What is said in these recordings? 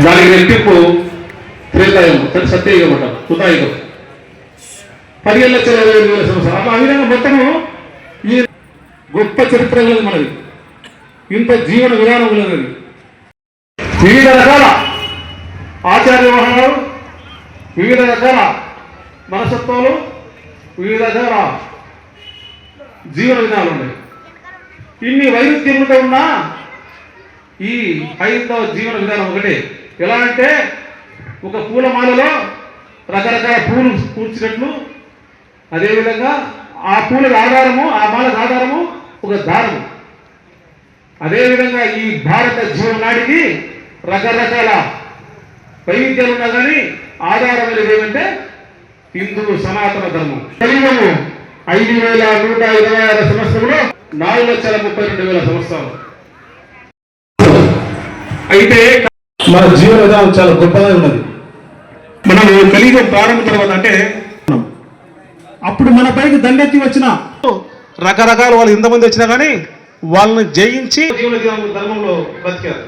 దానికి రెట్టింపు త్రేతాయుగం, సత్యయుగం అంటారు, కృతాయుగం. 10,27,000 సంవత్సరాలు. ఆ విధంగా మొత్తము ఈ గొప్ప చరిత్ర లేదు మనది, ఇంత జీవన విధానం లేదు. వివిధ రకాల ఆచార్య వ్యవహారాలు, వివిధ రకాల మనస్తత్వాలు, వివిధ రకాల జీవన విధానాలు ఉన్నాయి. ఇన్ని వైరుధ్యములతో ఉన్న ఈ హైందవ జీవన విధానం ఒకటే. ఎలా అంటే ఒక పూలమాలలో రకరకాల పూలు కూర్చినట్లు, అదేవిధంగా ఆ పూలకు ఆధారము, ఆ మాలకు ఆధారము ఒక దారము. అదేవిధంగా ఈ భారత జీవనాడికి రకరకాల వైవిధ్యాలు ఉన్నా కానీ ఆధారం ఏదంటే హిందూ సనాతన ధర్మం. కలియుగము 5,126 సంవత్సరంలో 4,32,000 సంవత్సరాలు. అయితే మన జీవన విధానం చాలా గొప్పగా ఉన్నది. మనం కలియుగం ప్రారంభం తర్వాత అంటే అప్పుడు మన పైకి దండెత్తి వచ్చిన రకరకాల వాళ్ళు ఇంతమంది వచ్చినా కానీ వాళ్ళని జయించి జీవన ధర్మంలో బతికారు.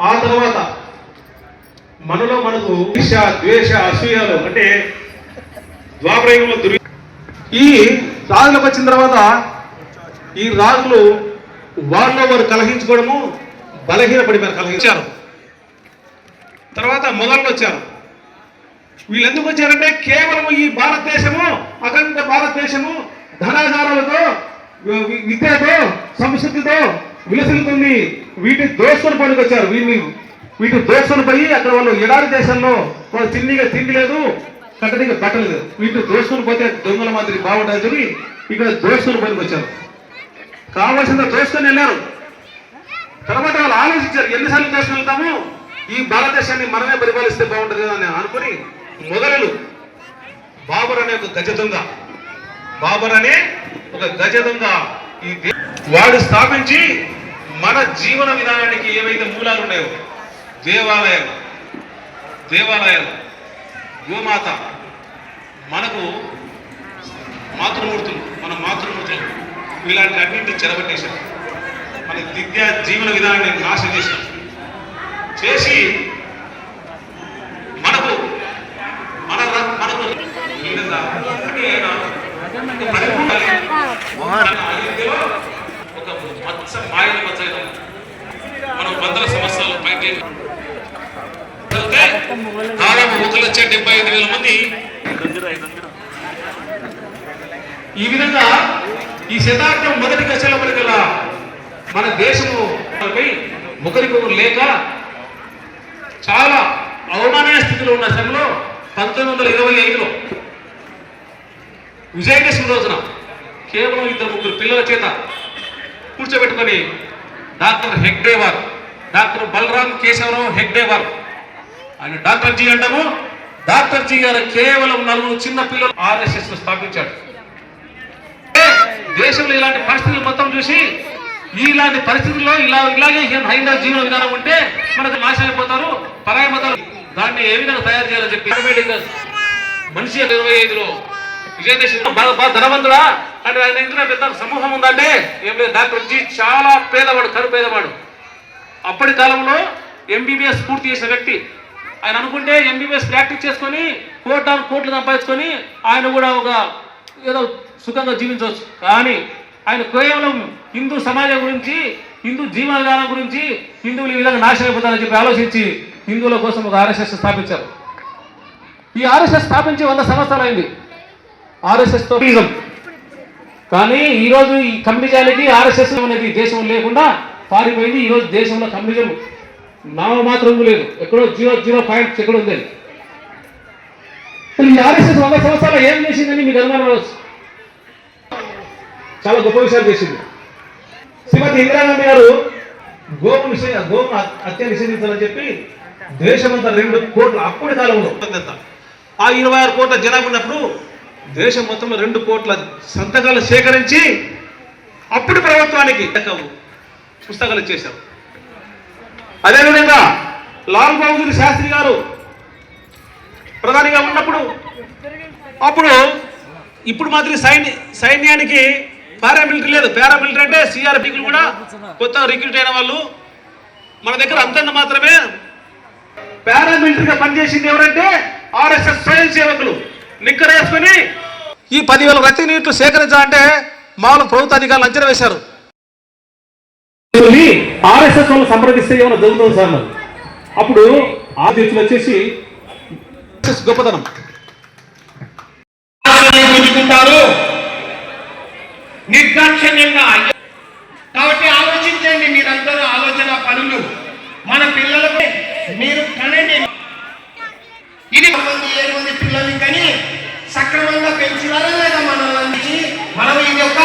ఆ తర్వాత మనలో మనకు ఈర్ష, ద్వేష, అసూయలు అంటే ద్వాపరయుగంలో ఈ రాజులకు వచ్చిన తర్వాత ఈ రాజులు వాళ్ళలో వారు కలహించుకోవడము, బలహీనపడిపోయారు, కలహించారు. తర్వాత మొదలు వచ్చారు. వీళ్ళు ఎందుకు వచ్చారంటే కేవలం ఈ భారతదేశము, అఖండ భారతదేశము ధనాధారాలతో, విద్యతో, సంస్కృతితో విలసిల్లుతుంది. వీటిని దోసుకొని పనికొచ్చారు. వీటిని దోసుకొని పోయి అక్కడ వాళ్ళు ఎడారి దేశంలో వాళ్ళు తిండి లేదు, కట్టడిగా బట్టలేదు. వీటిని దోసుకొని పోతే దొంగల మాదిరి బాగుంటుంది, ఇక్కడ దోసుకొని పనికొచ్చారు. కావాల్సిందో దోసుకొని వెళ్ళారు. తర్వాత వాళ్ళు ఆలోచించారు, ఎన్నిసార్లు దోసుకొని వెళ్తాము, ఈ భారతదేశాన్ని మనమే పరిపాలిస్తే బాగుంటుంది కదా అని అనుకుని మొదలు బాబర్ అనే ఒక గజ దొంగ, బాబర్ అనే ఒక గజ దొంగ ఈ వాడు స్థాపించి మన జీవన విధానానికి ఏవైతే మూలాలు ఉన్నాయో దేవాలయాలు, గోమాత, మనకు మాతృమూర్తులు, మన మాతృమూర్తులు ఇలాంటి అన్నింటినీ చెరబట్టేశారు. మన జీవన విధానాన్ని నాశనం చేసి మనకు ఈ విధంగా ఒక మత్స మాయల మచ్చ మనం 100 సంవత్సరాలు పైకి దాదాపు 1,75,000 మంది. ఈ విధంగా ఈ శతాబ్దం మొదటి దశలోపలికల్లా మన దేశము ముఖరికి లేక చాలా అవమానమైన స్థితిలో ఉన్న సమయంలో 1925లో విజయదశమి రోజున కేవలం 2-3 పిల్లల చేత కూర్చోబెట్టుకొని డాక్టర్ హెగ్డేవార్, డాక్టర్ బలరామ్ కేశవరావు హెగ్డేవార్, ఆయన డాక్టర్ జీ అంటాము. డాక్టర్ జీ గారు కేవలం 4 చిన్న పిల్లలు RSS స్థాపించాడు. దేశంలో ఇలాంటి పరిస్థితులు మొత్తం చూసి ఇలాంటి పరిస్థితుల్లో ఇలాగే హైందవ జీవన విధానం ఉంటే మనకు నాశనం అయిపోతారు, పరాయి మతాలు, దాన్ని ఏ విధంగా తయారు చేయాలని చెప్పి మనిషి 25లో విజయదశమి బాగా ధనవంతుడా అంటే ఆయన ఇంట్లో పెద్ద సమూహం ఉందంటే ఏం లేదు. డాక్టర్ జీ చాలా పేదవాడు, కరు పేదవాడు. అప్పటి కాలంలో MBBS పూర్తి చేసిన వ్యక్తి. ఆయన అనుకుంటే MBBS ప్రాక్టీస్ చేసుకొని కోట్లు సంపాదించుకొని ఆయన కూడా ఒక ఏదో సుఖంగా జీవించవచ్చు. కానీ ఆయన కేవలం హిందూ సమాజం గురించి, హిందూ జీవన విధానం గురించి, హిందువులు ఈ విధంగా నాశనం అయిపోతారని చెప్పి ఆలోచించి హిందువుల కోసం ఒక RSS స్థాపించారు. ఈ RSS స్థాపించి 100 సంవత్సరాలు అయింది. RSS తో కానీ ఈరోజు ఈ కమ్యూనిజానికి RSS అనేది దేశం లేకుండా పారిపోయింది. ఈరోజు దేశంలో కమ్యూనిజం నామమాత్రం లేదు, ఎక్కడో 0.0 ఎక్కడ ఉంది. ఈ RSS 100 సంవత్సరాలు ఏం చేసిందని మీకు అనుమానం రావచ్చు. చాలా గొప్ప విషయాలు చేసింది. శ్రీమతి ఇందిరాగాంధీ గారు గోవు హత్య నిషేధించాలని చెప్పి దేశమంతా 2 కోట్ల అప్పటి కాలంలో ఆ 26 కోట్ల జనాభా ఉన్నప్పుడు దేశం మొత్తంలో 2 కోట్ల సంతకాలు సేకరించి అప్పుడు ప్రభుత్వానికి పుస్తకాలు ఇచ్చేశారు. అదేవిధంగా లాల్ బహదూర్ శాస్త్రి గారు ప్రధానిగా ఉన్నప్పుడు ఇప్పుడు మాత్రం సైన్యానికి పారామిలిటరీ లేదు. పారామిలిటరీ అంటే CRPలు కూడా కొత్త రిక్రూట్ అయిన వాళ్ళు. మన దగ్గర అంతంత మాత్రమే పారామిలిటరీగా పనిచేసింది ఎవరంటే ఆర్ఎస్ఎస్ స్వయం సేవకులు నిక్కర వేసుకుని ఈ 10,000 రతి యూనిట్లు సేకరించాలంటే మామూలు ప్రభుత్వ అధికారులు అంచనా వేశారు. ఆర్ఎస్ఎస్ వాళ్ళు సంప్రదిస్తే ఏమైనా జరుగుతుంది సార్. అప్పుడు ఆ వ్యక్తులు వచ్చేసి గొప్పతనం నిర్దాక్షిణ్యంగా. కాబట్టి ఆలోచించండి, మీరందరూ ఆలోచన పనులు మన పిల్లలకు మీరు కనండి. ఇది 7 మంది పిల్లల్ని కానీ సక్రమంగా పెంచున్నారా లేదా మనల్ని? మనం ఇది ఒక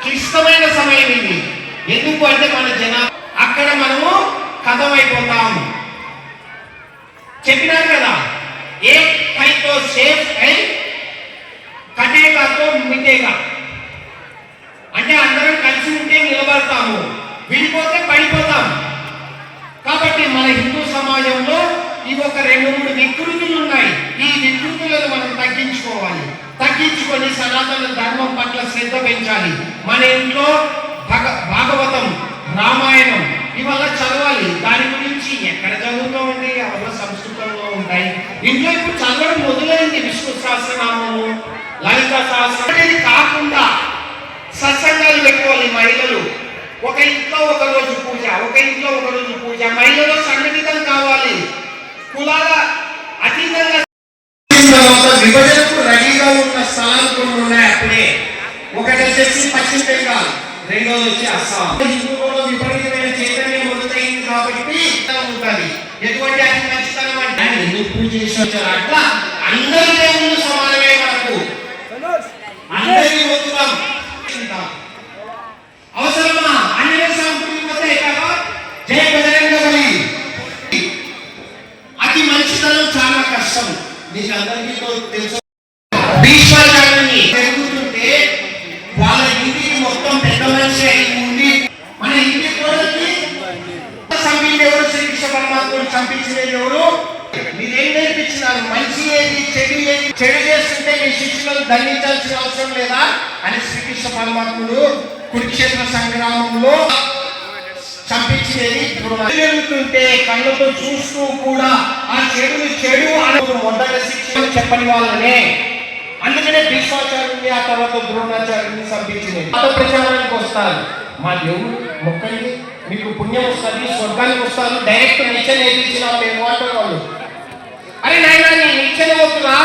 క్లిష్టమైన సమయం ఇది. ఎందుకు అంటే మన జనాభా అక్కడ మనము కథమైపోతాము. చెప్పినారు కదా, ఏ కైతో సేఫ్ హై కటేగాతో మిటేగా. అంటే అందరం కలిసి ఉంటే నిలబడతాము, విడిపోతే పడిపోతాం. కాబట్టి మన హిందూ సమాజంలో ఇవి ఒక 2-3 వికృతులు ఉన్నాయి. ఈ వికృతులను మనం తగ్గించుకొని సనాతన ధర్మం పట్ల శ్రద్ధ పెంచాలి. మన ఇంట్లో భాగవతం, రామాయణం ఇవల్ల చదవాలి. దాని గురించి ఎక్కడ చదువుతామండి, అవన్నీ సంస్కృతంలో ఉంటాయి. ఇంట్లో ఇప్పుడు చదవడం మొదలైంది. విష్ణు సహస్రనామము, లలిత సహస్రం అనేది కాకుండా సత్సంగాలు పెట్టుకోవాలి. మహిళలు ఒక ఇంట్లో ఒక రోజు పూజ, మహిళలు సంఘటితం కావాలి. కులాల అతీతంగా విభజనకు రెడీగా ఉన్న స్థలాలు కొన్ని ఉన్నాయి. అప్పుడే ఒకటి వచ్చేసి పశ్చిమ బెంగాల్, రెండోది వచ్చి అస్సాం. హిందువులలో విపరీతమైన చైతన్యం మొదలైంది కాబట్టి ఉంటుంది. ఎటువంటి అతి మంచితనం అంటే ఎందుకు పూజ చేసి వచ్చారు. అట్లా అందరి దేవుళ్ళు సమానమే. మనకు అందరికీ మొత్తం అవసరమా? ఆంజనేయ స్వామి గుడికి పోతే కదా జయ బజరంగ బలి. అతి మంచితనం చాలా కష్టం. మీకు అందరికీ తెలుసు. భీష్మాచార్యుని పెరుగుతుంటే వాళ్ళ ఇంటికి మొత్తం పెద్ద మనిషి అయి ఉండి మన ఇంటి కోడలికి చంపింది ఎవరు? శ్రీకృష్ణ పరమాత్ముడు చంపించినది ఎవరు? మీరేం నేర్పించినారు? మంచి ఏది, చెడు ఏది? చెడు చేస్తుంటే మీ శిష్యులను దండించాల్సిన అవసరం లేదా అని శ్రీకృష్ణ పరమాత్ముడు కురుక్షేత్ర సంగ్రామంలో చంపించేది. జరుగుతుంటే కళ్ళతో చూస్తూ కూడా ఆ చెడుని చెడు అని మొదట శిక్ష చెప్పని వాళ్ళనే. అందుకనే భీష్మాచార్యుని, ఆ తర్వాత ద్రోణాచార్యుని చంపించింది. మత ప్రచారానికి వస్తారు. మా దేవుడు మొక్కండి, మీకు పుణ్యం వస్తుంది, స్వర్గానికి వస్తారు. డైరెక్ట్ నిత్య నేర్పించిన మేము అంటారు వాళ్ళు. అరే నాయన, నీ నిత్యం వద్దురా,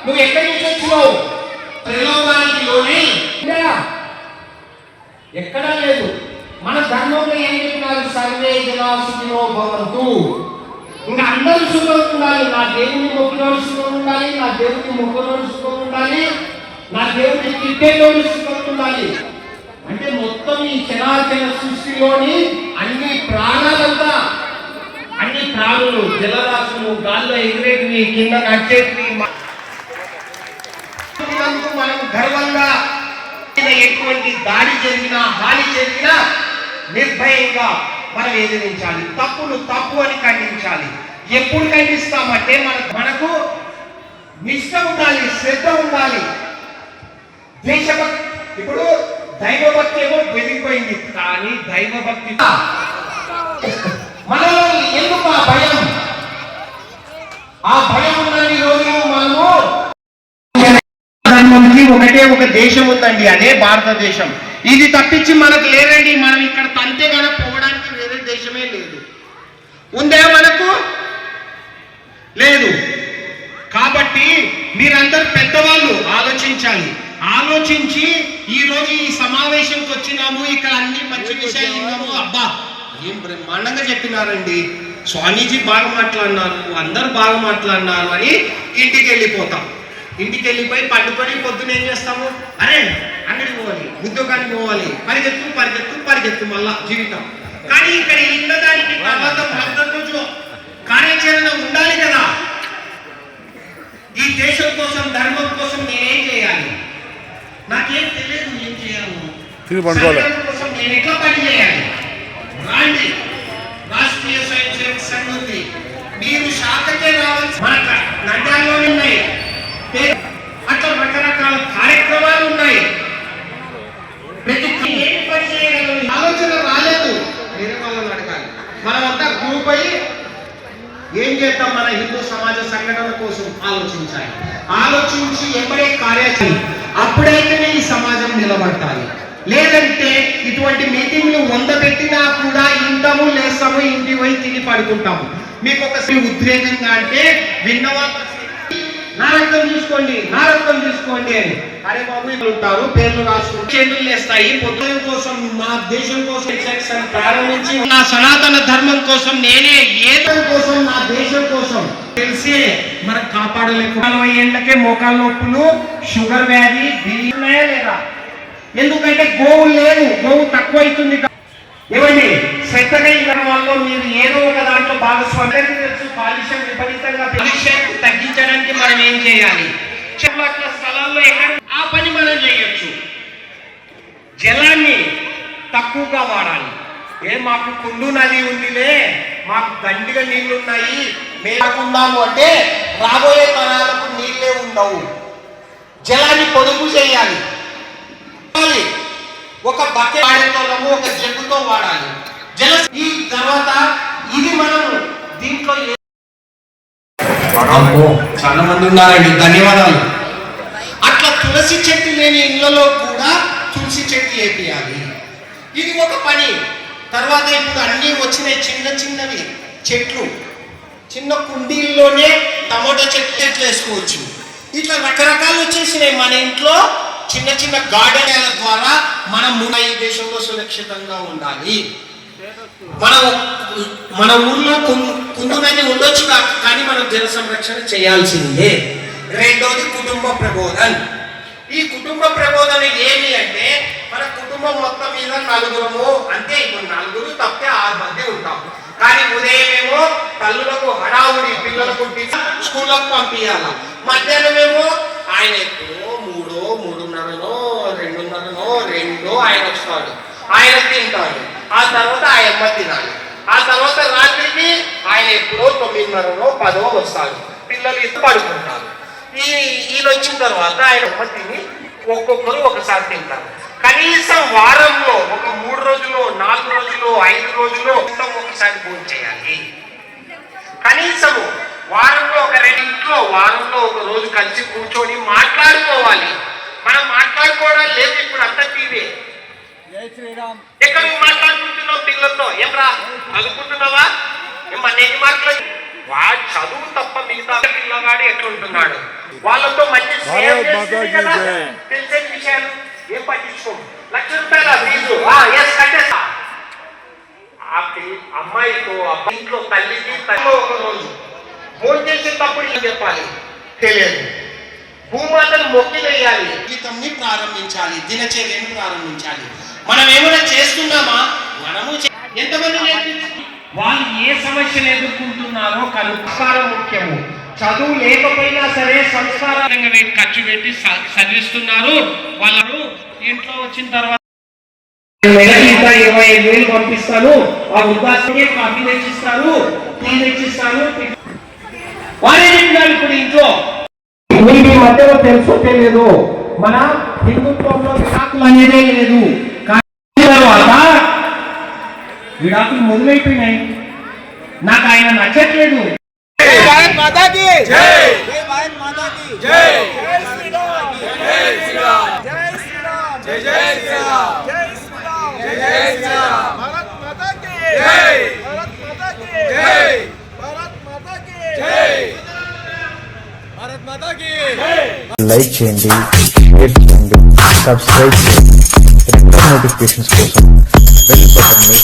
నువ్వు ఎక్కడి నుంచి వచ్చినావు? త్రిలోకానికి లోని ఎక్కడా లేదు. మన ధర్మంలో ఏం చెప్పినారు? సర్వే జనా సుఖినో భవంతు. ఇంకా అందరూ సుఖం ఉండాలి. నా దేవుని మొక్కినోడు సుఖం ఉండాలి, నా దేవుని మొక్కనోడు సుఖం ఉండాలి, నా దేవుని తిట్టేటోడు సుఖం ఉండాలి. అంటే మొత్తం ఈ చరాచర సృష్టిలోని అన్ని ప్రాణాలంతా, అన్ని ప్రాణులు, జలరాశులు, గాల్లో ఎగిరేటివి, కింద నడిచేటివి, మనం గర్వంగా ఎటువంటి దాడి జరిగినా, హాని జరిగినా నిర్భయంగా మనం ఎదిరించాలి. తప్పులు తప్పు అని ఖండించాలి. ఎప్పుడు ఖండిస్తామంటే మనకు నిష్ఠ ఉండాలి, శ్రద్ధ ఉండాలి, దేశభక్తి. ఇప్పుడు దైవభక్తి ఏమో పెరిగిపోయింది, కానీ దైవభక్తి మనలో ఎందుకు ఆ భయం? ఆ భయం ఉన్నన్ని రోజులు మనము ఒకటే ఒక దేశం ఉందండి, అదే భారతదేశం. ఇది తప్పించి మనకు లేదండి. మనం ఇక్కడ తంతేగానే పోవడానికి వేరే దేశమే లేదు. ఉందే మనకు? లేదు. కాబట్టి మీరందరూ పెద్దవాళ్ళు ఆలోచించాలి. ఆలోచించి ఈ రోజు ఈ సమావేశంకి వచ్చినాము, ఇక్కడ అన్ని మంచి విషయాలు విన్నాము. అబ్బా ఏం బ్రహ్మాండంగా చెప్పినారండి, స్వామీజీ బాగా మాట్లాడినారు, అందరూ బాగా మాట్లాడినారు అని ఇంటికి వెళ్ళిపోతాం. ఇంటికి వెళ్ళిపోయి పండుకొని పొద్దున ఏం చేస్తాము? అరే అంగడికి పోవాలి, ఉద్యోగానికి పోవాలి, పరిగెత్తు మళ్ళా జీవితం. కానీ ఇక్కడ ఉండడానికి తర్వాత రోజు కార్యాచరణ ఉండాలి కదా. ఈ దేశం కోసం, ధర్మం కోసం నేనేం చేయాలి? నాకేం తెలియదు ఏం చేయాలి కోసం నేను ఎట్లా పని చేయాలి? రాండి, రాష్ట్రీయ స్వయం సేవక సంఘం ఉంది. మీరు శాఖకే రావాల్సి మన నగరాల్లోనే ఉన్నాయి. అట్లా రకరకాల కార్యక్రమాలు ఉన్నాయి. ప్రతి ఏం పని చేయగలరు? ఆలోచన రాలేదు, వేరే వాళ్ళని అడగాలి. మనమంతా గ్రూప్ అయ్యి ఏం చేద్దాం మన హిందూ సమాజ సంఘటన కోసం ఆలోచించాలి. ఆలోచించి ఎంబడే కార్యాచరణ, అప్పుడైతేనే ఈ సమాజం నిలబడతాయి. లేదంటే ఇటువంటి మీటింగ్లు 100 పెట్టినా కూడా ఇంటాము, లేస్తాము, ఇంటికి పోయి తిని పడుకుంటాము. మీకు ఒక ఉద్రేకంగా అంటే విన్నవాళ్ళు నా రక్తం చూసుకోండి, నా రక్తం చూసుకోండి అని, అరే బాబు ఇక్కడ ఉంటారు, పేర్లు రాసుకుంటారు, చేతులు లేస్తాయి. పొద్దున కోసం, నా దేశం కోసం ప్రారంభించి నా సనాతన ధర్మం కోసం, నేనే ఏదో కోసం, నా దేశం కోసం తెలిసి మనకు కాపాడలేక 40 ఏళ్లకే మోకాళ్ళ నొప్పులు, షుగర్ వ్యాధి, ఉన్నాయా లేదా? ఎందుకంటే గోవు లేదు, గోవు తక్కువ అవుతుంది. ఏమండి, శ్రద్ధగా ఇవ్వడం వల్ల మీరు ఏదో ఒక దాంట్లో భాగస్వామ్యం తెలుసు. కాలుష్యం విపరీతంగా, కాలుష్యం తగ్గించడానికి మనం ఏం చేయాలి? చెట్ల స్థలాల్లో ఎక్కడ ఆ పని మనం చేయొచ్చు. జలాన్ని తక్కువగా వాడాలి. మాకు కుండు నది ఉందిలే, మాకు దండిగా నీళ్లు ఉన్నాయి, మేమున్నాము అంటే రాబోయే తరాలకు నీళ్ళే ఉండవు. జలాన్ని పొదుపు చేయాలి. ఒక బకెట్ వాడేటోళ్ళము ఒక జగ్గుతో వాడాలి. ఈ తర్వాత ఇది మనం దీంట్లో చాలా మంది ఉన్నారండి, ధన్యవాదాలు. అట్లా తులసి చెట్టు లేని ఇళ్లలో కూడా తులసి చెట్టు వేపియాలి. ఇది ఒక పని. తర్వాత ఇప్పుడు అన్నీ వచ్చినాయి చిన్న చిన్నవి చెట్లు, చిన్న కుండీల్లోనే టమోటా చెట్లు వేసుకోవచ్చు. ఇట్లా రకరకాలు వచ్చేసినాయి మన ఇంట్లో. చిన్న చిన్న గార్డెన్ల ద్వారా మనం ఈ దేశంలో సురక్షితంగా ఉండాలి. మన ఊర్లో కుందునని ఉండొచ్చు, కానీ మనం జల సంరక్షణ చేయాల్సిందే. రెండోది కుటుంబ ప్రబోధన. ఈ కుటుంబ ప్రబోధన ఏమి అంటే, మన కుటుంబం మొత్తం మీద నలుగురము అంతే. ఇప్పుడు నలుగురు తప్పితే 6 మంది ఉంటాం. కానీ ఉదయమేమో తల్లులకు హడావుడి, పిల్లలకు స్కూళ్ళకు పంపించాల. మధ్యాహ్నమేమో ఆయన ఎప్పుడో 3:30నో 2:30నో ఆయన వస్తాడు, ఆయన తింటాడు. ఆ తర్వాత ఆ అమ్మ తినాలి. ఆ తర్వాత రాత్రికి ఆయన ఎప్పుడో 9:30నో 10 వస్తాడు. పిల్లలు ఇద్దరు పడుకుంటారు. ఈయన వచ్చిన తర్వాత ఆయన అమ్మ తిని ఒక్కొక్కరు ఒకసారి తింటారు. కనీసం వారంలో ఒక 3 రోజులు, 4 రోజులు, 5 రోజులు ఒకసారి భోజనం చేయాలి. కనీసము వారంలో ఒక 2 ఇంట్లో వారంలో ఒక రోజు కలిసి కూర్చొని మాట్లాడుకోవాలి. మనం మాట్లాడుకోవడం లేదు, ఇప్పుడు అంతా టీవీ. ఎక్కడ మాట్లాడుకుంటున్నావు పిల్లలతో? ఏం రా చదువుకుంటున్నావా? ఏమన్నీ మాట్లాడు. వాడు చదువు తప్ప మిగతా పిల్లగాడు ఎట్లుంటున్నాడు, వాళ్ళతో మంచి తెలిసే విషయాలు ఏం పట్టించుకో. 1,00,000 రూపాయల ఫీజు కట్టేస్తా. అమ్మాయితో ఇంట్లో తల్లికి ఒక రోజు భోజనం చేసేటప్పుడు ఏం చెప్పాలి తెలియదు. భూమాతను మొక్కి వేయాలి. జీవితంని ప్రారంభించాలి, దినచర్యను ప్రారంభించాలి. మనం ఏమైనా చేస్తున్నామా? మనము ఎంతమంది వాళ్ళు ఏ సమస్యను ఎదుర్కొంటున్నారో సంస్కారం ముఖ్యము. చదువు లేకపోయినా సరే సంస్కారంగా ఖర్చు పెట్టి చదివిస్తున్నారు. వాళ్ళు ఇంట్లో వచ్చిన తర్వాత 25,000 పంపిస్తాను, ఆ వృద్ధాశ్రమే కాఫీ తెచ్చిస్తాను, టీ తెచ్చిస్తాను. వారే చెప్పినారు. ఇప్పుడు ఇంట్లో మీ మధ్యలో తెలుసో తెలియదు, మన హిందుత్వంలో విడాకులు అనేదే లేదు. తర్వాత విడాకులు మొదలైపోయినాయి. నాకు ఆయన నచ్చట్లేదు. भारत माता की जय, जय भारत माता की जय, जय श्री राम, जय श्री राम, जय श्री राम, जय जय श्री राम, जय श्री राम, जय जय श्री राम, भारत माता की जय, भारत माता की जय, भारत माता की जय, भारत माता की जय. లైక్ చేయండి, షేర్ చేయండి, సబ్స్క్రైబ్ చేయండి. రెగ్యులర్ నోటిఫికేషన్స్ కోసం బెల్ బటన్ని